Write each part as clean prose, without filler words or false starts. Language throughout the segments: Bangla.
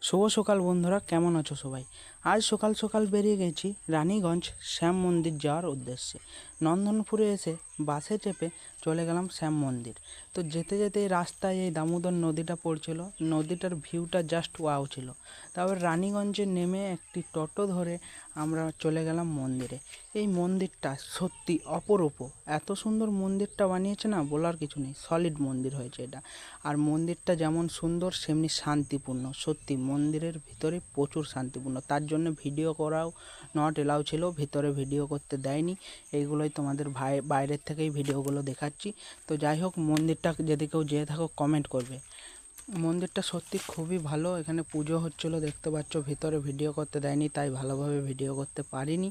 শুভ সকাল বন্ধুরা, কেমন আছো সবাই? আজ সকাল সকাল বেরিয়ে গেছি রানীগঞ্জ শ্যাম মন্দির যাওয়ার উদ্দেশ্যে। নন্দনপুরে এসে বাসে চেপে চলে গেলাম শ্যাম মন্দির। তো যেতে যেতে রাস্তায় এই দামোদর নদীটা পড়ছিল, নদীটার ভিউটা জাস্ট ওয়াও ছিল। তারপর রানীগঞ্জে নেমে একটি টোটো ধরে আমরা চলে গেলাম মন্দিরে। এই মন্দিরটা সত্যি অপরূপ, এত সুন্দর মন্দিরটা বানিয়েছে না, বলার কিছু নেই। সলিড মন্দির হয়েছে এটা। আর মন্দিরটা যেমন সুন্দর সেমনি শান্তিপূর্ণ। সত্যি মন্দিরের ভিতরে প্রচুর শান্তিপূর্ণ, তার জন্য ভিডিও করাও নট এলাও ছিল, ভিতরে ভিডিও করতে দেয়নি। এইগুলোই তোমাদের বাইরের থেকেই ভিডিওগুলো দেখাচ্ছি। তো যাই হোক, মন্দিরটা যদি কেউ যেয়ে থাকো কমেন্ট করবে। মন্দিরটা সত্যি খুবই ভালো। এখানে পুজো হচ্ছিলো দেখতে পাচ্ছ, ভিতরে ভিডিও করতে দেয়নি তাই ভালোভাবে ভিডিও করতে পারিনি।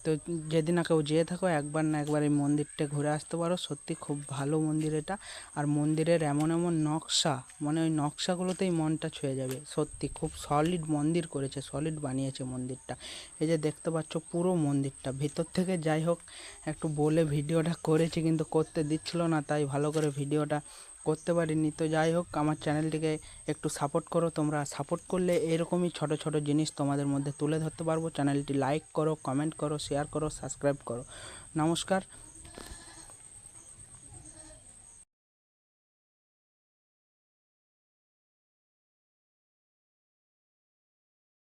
তো যদি না কেউ যেয়ে থাকো, একবার না একবার এই মন্দিরটা ঘুরে আসতে পারো। সত্যি খুব ভালো মন্দির এটা। আর মন্দিরের এমন এমন নকশা, মানে ওই নকশাগুলোতেই মনটা ছুঁয়ে যাবে। সত্যি খুব সলিড মন্দির করেছে, সলিড বানিয়েছে মন্দিরটা। এই যে দেখতে পাচ্ছ পুরো মন্দিরটা ভিতর থেকে। যাই হোক, একটু বলে ভিডিওটা করেছি কিন্তু করতে দিচ্ছিল না, তাই ভালো করে ভিডিওটা করতে পারিনি। তো যাই হোক, আমার চ্যানেলটিকে একটু সাপোর্ট করো। তোমরা সাপোর্ট করলে এরকমই ছোট ছোট জিনিস তোমাদের মধ্যে তুলে ধরতে পারবো। চ্যানেলটি লাইক করো, কমেন্ট করো, শেয়ার করো, সাবস্ক্রাইব করো। নমস্কার।